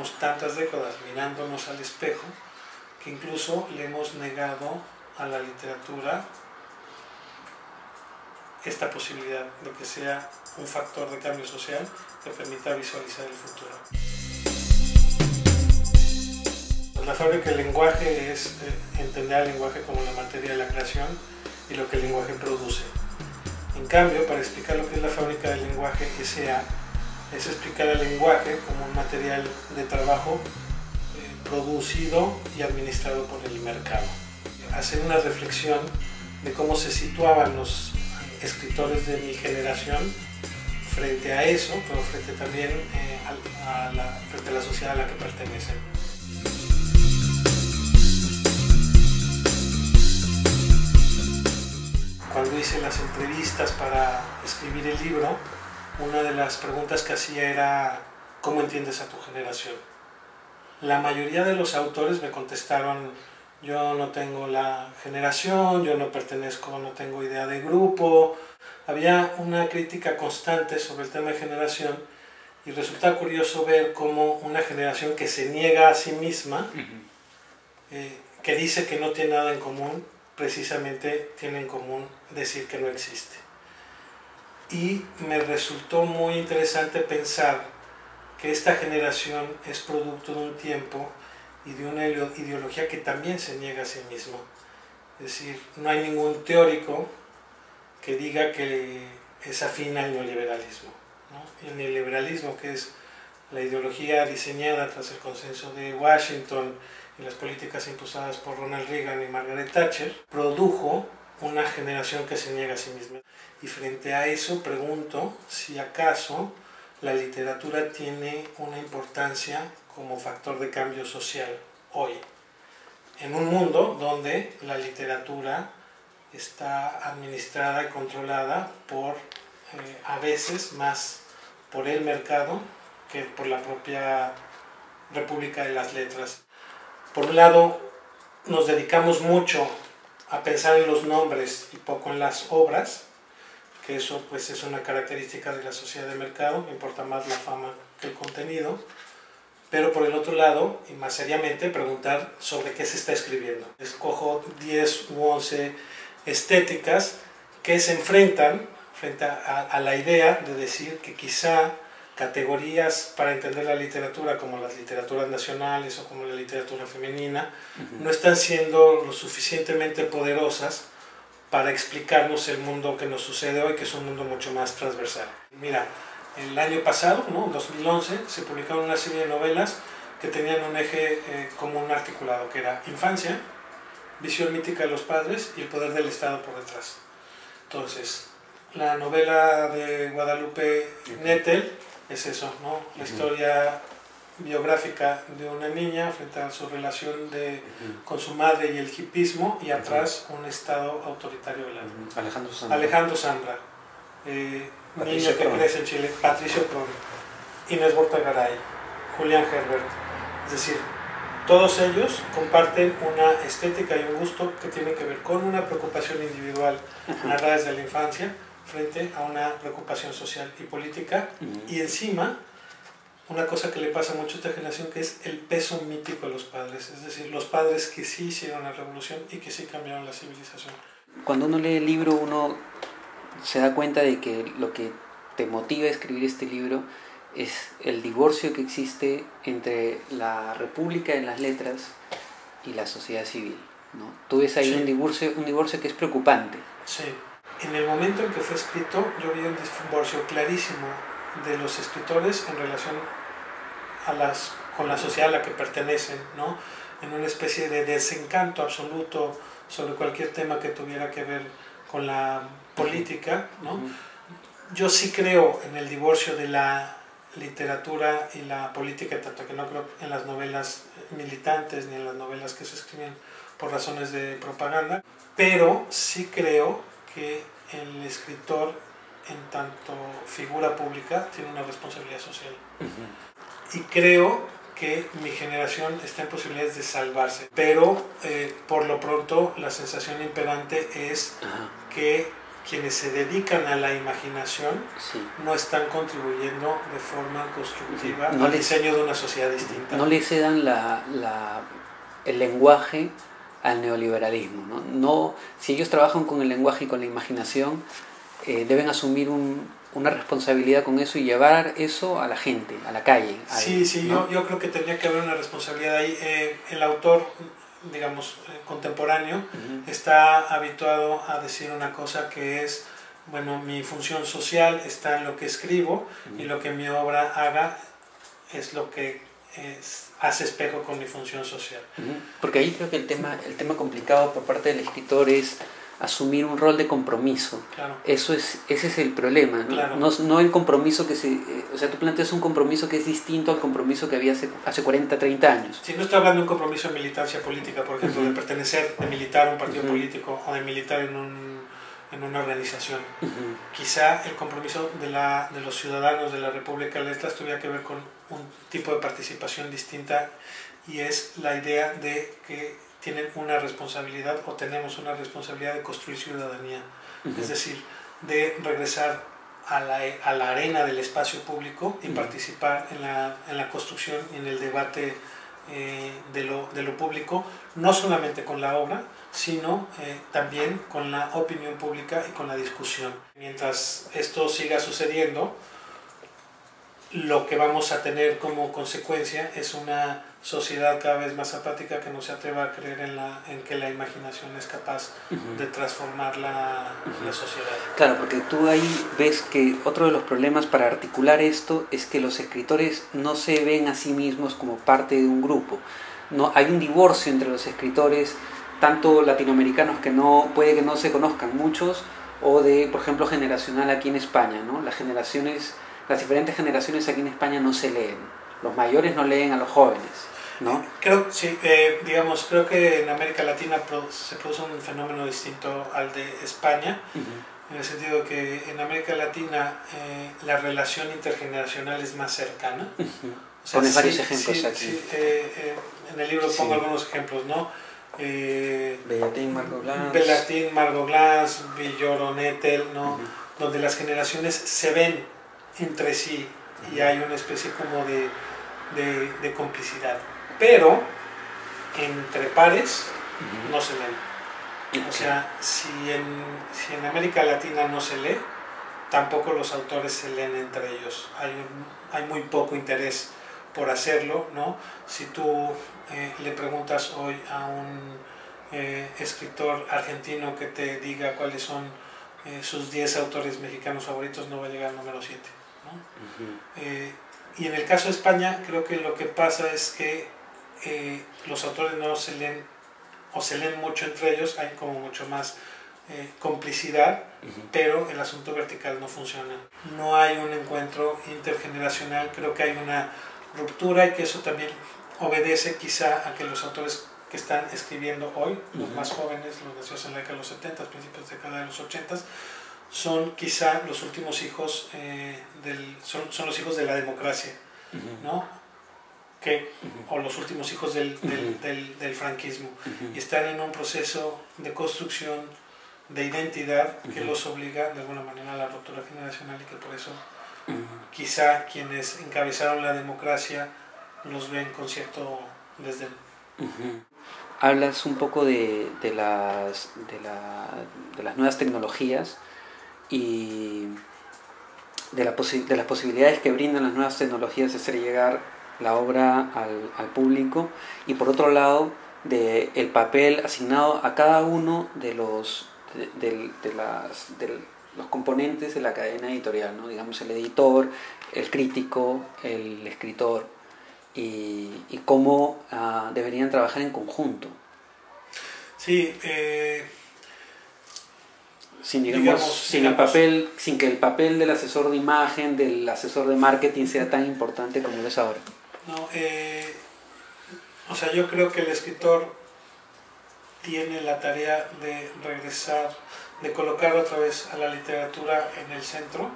llevamos tantas décadas mirándonos al espejo que incluso le hemos negado a la literatura esta posibilidad de que sea un factor de cambio social que permita visualizar el futuro. La fábrica del lenguaje es entender al lenguaje como la materia de la creación y lo que el lenguaje produce. En cambio, para explicar lo que es la fábrica del lenguaje SA, es explicar el lenguaje como un material de trabajo producido y administrado por el mercado. Hacer una reflexión de cómo se situaban los escritores de mi generación frente a eso, pero frente también frente a la sociedad a la que pertenecen. Cuando hice las entrevistas para escribir el libro, una de las preguntas que hacía era ¿cómo entiendes a tu generación? La mayoría de los autores me contestaron yo no tengo la generación, yo no pertenezco, no tengo idea de grupo. Había una crítica constante sobre el tema de generación y resulta curioso ver cómo una generación que se niega a sí misma, que dice que no tiene nada en común, precisamente tiene en común decir que no existe. Y me resultó muy interesante pensar que esta generación es producto de un tiempo y de una ideología que también se niega a sí mismo. Es decir, no hay ningún teórico que diga que es afín al neoliberalismo, ¿no? El neoliberalismo, que es la ideología diseñada tras el consenso de Washington y las políticas impulsadas por Ronald Reagan y Margaret Thatcher, produjo una generación que se niega a sí misma. Y frente a eso pregunto si acaso la literatura tiene una importancia como factor de cambio social hoy, en un mundo donde la literatura está administrada y controlada por, a veces más por el mercado que por la propia República de las Letras. Por un lado, nos dedicamos mucho a pensar en los nombres y poco en las obras, que eso pues es una característica de la sociedad de mercado, me importa más la fama que el contenido, pero por el otro lado, y más seriamente, preguntar sobre qué se está escribiendo. Escojo 10 u 11 estéticas que se enfrentan frente a la idea de decir que quizá categorías para entender la literatura como las literaturas nacionales o como la literatura femenina no están siendo lo suficientemente poderosas para explicarnos el mundo que nos sucede hoy, que es un mundo mucho más transversal. Mira, el año pasado, ¿no? En 2011, se publicaron una serie de novelas que tenían un eje común articulado, que era infancia, visión mítica de los padres y el poder del Estado por detrás. Entonces, la novela de Guadalupe Nettel es eso, ¿no? La historia biográfica de una niña frente a su relación con su madre y el hipismo, y atrás un Estado autoritario de la Alejandro Zambra. Niño que crece en Chile, Patricio Prodi, Inés Bortagaray, Julián Herbert. Es decir, todos ellos comparten una estética y un gusto que tiene que ver con una preocupación individual narrada desde la infancia frente a una preocupación social y política, y encima una cosa que le pasa mucho a esta generación, que es el peso mítico de los padres, es decir, los padres que sí hicieron la revolución y que sí cambiaron la civilización. Cuando uno lee el libro, uno se da cuenta de que lo que te motiva a escribir este libro es el divorcio que existe entre la República de las Letras y la sociedad civil, ¿no? Tú ves ahí un divorcio que es preocupante. Sí. En el momento en que fue escrito, yo vi un divorcio clarísimo de los escritores en relación con la sociedad a la que pertenecen, ¿no? En una especie de desencanto absoluto sobre cualquier tema que tuviera que ver con la política, ¿no? Yo sí creo en el divorcio de la literatura y la política, tanto que no creo en las novelas militantes ni en las novelas que se escriben por razones de propaganda, pero sí creo que el escritor, en tanto figura pública, tiene una responsabilidad social. Y creo que mi generación está en posibilidades de salvarse, pero por lo pronto la sensación imperante es que quienes se dedican a la imaginación sí. no están contribuyendo de forma constructiva No al les- diseño de una sociedad distinta. No le cedan el lenguaje al neoliberalismo, ¿no? No, si ellos trabajan con el lenguaje y con la imaginación, deben asumir una responsabilidad con eso y llevar eso a la gente, a la calle. Sí, sí, ¿no? yo creo que tendría que haber una responsabilidad ahí. El autor, digamos, contemporáneo, está habituado a decir una cosa que es, bueno, mi función social está en lo que escribo y lo que mi obra haga es lo que hace espejo con mi función social. Porque ahí creo que el tema complicado por parte del escritor es asumir un rol de compromiso. Claro. Ese es el problema, ¿no? Claro. No el compromiso que o sea, tú planteas un compromiso que es distinto al compromiso que había hace 40, 30 años. Si no estoy hablando de un compromiso de militancia política, por ejemplo, de pertenecer, de militar a un partido político o de militar en una organización. Quizá el compromiso de los ciudadanos de la República del Este tuviera que ver con un tipo de participación distinta, y es la idea de que tienen una responsabilidad, o tenemos una responsabilidad de construir ciudadanía, es decir, de regresar a la arena del espacio público y participar en la construcción y en el debate de lo público, no solamente con la obra, sino también con la opinión pública y con la discusión. Mientras esto siga sucediendo, lo que vamos a tener como consecuencia es una sociedad cada vez más apática que no se atreva a creer en que la imaginación es capaz de transformar la sociedad. Claro, porque tú ahí ves que otro de los problemas para articular esto es que los escritores no se ven a sí mismos como parte de un grupo. No, hay un divorcio entre los escritores, tanto latinoamericanos que puede que no se conozcan muchos, o de, por ejemplo, generacional aquí en España, ¿no? Las diferentes generaciones aquí en España no se leen. Los mayores no leen a los jóvenes, ¿no? Creo que en América Latina se produce un fenómeno distinto al de España, en el sentido de que en América Latina la relación intergeneracional es más cercana. O sea, pones varios ejemplos aquí. Sí, en el libro pongo algunos ejemplos, ¿no? Bellatín, Margot Glantz, Villoro Nettel, ¿no? Donde las generaciones se ven entre sí y hay una especie como de complicidad, pero entre pares no se leen. O sea, si en América Latina no se lee, tampoco los autores se leen entre ellos. Hay muy poco interés por hacerlo, ¿no? Si tú le preguntas hoy a un escritor argentino que te diga cuáles son sus 10 autores mexicanos favoritos, no va a llegar al número 7, ¿no? Y en el caso de España, creo que lo que pasa es que los autores no se leen, o se leen mucho entre ellos, hay como mucho más complicidad, pero el asunto vertical no funciona. No hay un encuentro intergeneracional, creo que hay una ruptura, y que eso también obedece quizá a que los autores que están escribiendo hoy, los más jóvenes, los nacidos en la década de los 70, principios de la década de los 80, son quizá los últimos hijos son los hijos de la democracia, ¿no? O los últimos hijos del franquismo, y están en un proceso de construcción de identidad que los obliga de alguna manera a la ruptura generacional, y que por eso quizá quienes encabezaron la democracia los ven con cierto desdén. Hablas un poco de las nuevas tecnologías y de las posibilidades que brindan las nuevas tecnologías de hacer llegar la obra al público, y por otro lado del papel asignado a cada uno de los componentes de la cadena editorial, ¿no? Digamos, el editor, el crítico, el escritor, y cómo deberían trabajar en conjunto. Sí, sin que el papel del asesor de imagen, del asesor de marketing sea tan importante como lo es ahora. No, o sea, yo creo que el escritor tiene la tarea de regresar, de colocar otra vez a la literatura en el centro,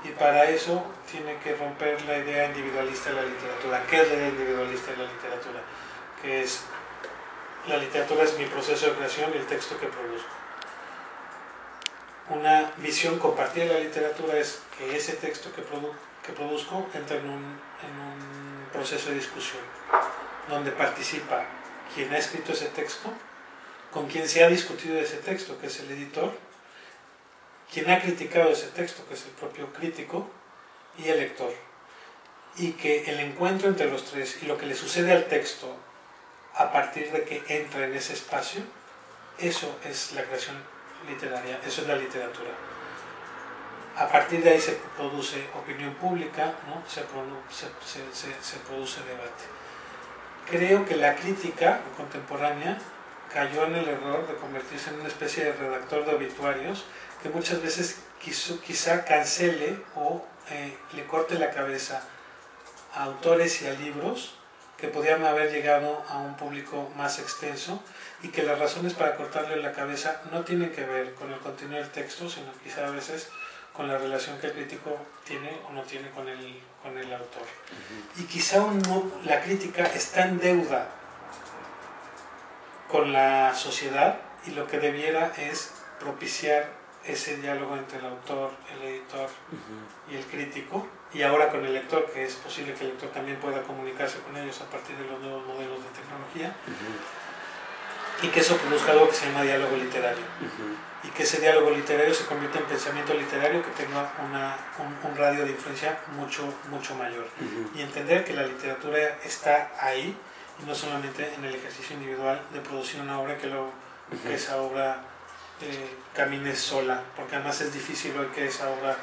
y para eso tiene que romper la idea individualista de la literatura. ¿Qué es la idea individualista de la literatura? Que es, la literatura es mi proceso de creación y el texto que produzco. una visión compartida de la literatura es que ese texto que produzco entra en un proceso de discusión, donde participa quien ha escrito ese texto, con quien se ha discutido ese texto, que es el editor, quien ha criticado ese texto, que es el propio crítico, y el lector. Y que el encuentro entre los tres y lo que le sucede al texto a partir de que entra en ese espacio, eso es la creación literaria, eso es la literatura. A partir de ahí se produce opinión pública, ¿no? se produce debate. Creo que la crítica contemporánea cayó en el error de convertirse en una especie de redactor de obituarios que muchas veces quizá cancele o le corte la cabeza a autores y a libros que podían haber llegado a un público más extenso, y que las razones para cortarle la cabeza no tienen que ver con el contenido del texto, sino quizá a veces con la relación que el crítico tiene o no tiene con el autor. Y quizá la crítica está en deuda con la sociedad, y lo que debiera es propiciar ese diálogo entre el autor, el editor y el crítico, y ahora con el lector, que es posible que el lector también pueda comunicarse con ellos a partir de los nuevos modelos de tecnología, y que eso produzca algo que se llama diálogo literario, y que ese diálogo literario se convierta en pensamiento literario que tenga un radio de influencia mucho mayor, y entender que la literatura está ahí, y no solamente en el ejercicio individual de producir una obra, que esa obra camine sola, porque además es difícil hoy que esa obra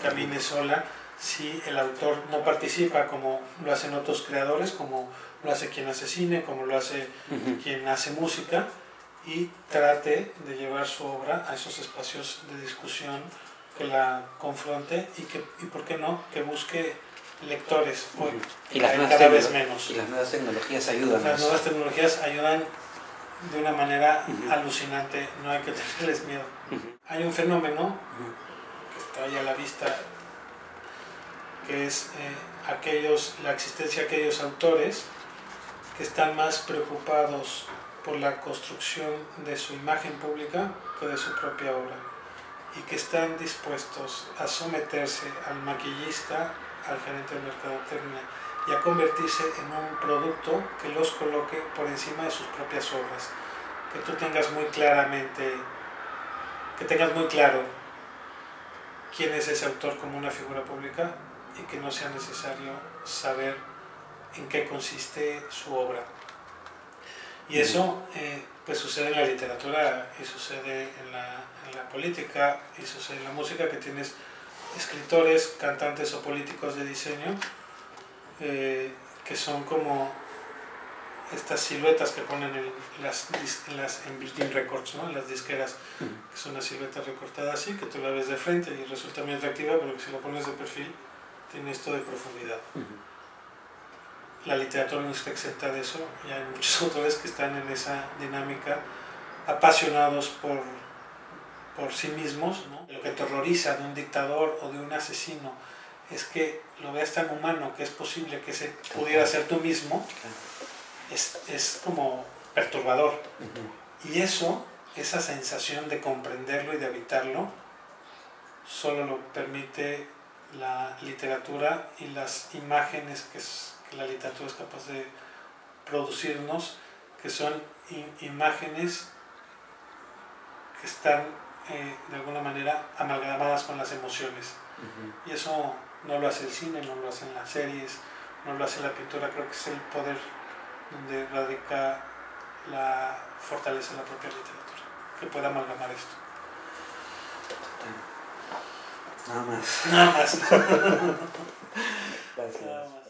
camine sola si el autor no participa, como lo hacen otros creadores, como lo hace quien hace cine, como lo hace quien hace música, y trate de llevar su obra a esos espacios de discusión que la confronte, y ¿por qué no?, que busque lectores hoy, y cada vez menos. Y las nuevas tecnologías ayudan. Las nuevas tecnologías ayudan de una manera alucinante, no hay que tenerles miedo. Hay un fenómeno que está ahí a la vista, que es la existencia de aquellos autores que están más preocupados por la construcción de su imagen pública que de su propia obra, y que están dispuestos a someterse al maquillista, al gerente de mercadotecnia, y a convertirse en un producto que los coloque por encima de sus propias obras. Que tú tengas muy claro quién es ese autor como una figura pública, y que no sea necesario saber en qué consiste su obra. Y eso pues sucede en la literatura, y sucede en la política, y sucede en la música, que tienes escritores, cantantes o políticos de diseño que son como estas siluetas que ponen en Virgin Records, ¿no?, en las disqueras, que son una silueta recortada así, que tú la ves de frente y resulta muy atractiva, pero que si la pones de perfil tiene esto de profundidad. La literatura no está exenta de eso, y hay muchos autores que están en esa dinámica, apasionados por sí mismos, ¿no? Lo que te horroriza de un dictador o de un asesino es que lo veas tan humano, que es posible que ese pudiera ser tú mismo. Es como perturbador. Y esa sensación de comprenderlo y de habitarlo, solo lo permite la literatura y las imágenes que la literatura es capaz de producirnos, que son imágenes que están de alguna manera amalgamadas con las emociones. Y eso no lo hace el cine, no lo hacen las series, no lo hace la pintura. Creo que es el poder donde radica la fortaleza de la propia literatura, que pueda amalgamar esto. Nada más. Nada más. Gracias. Nada más.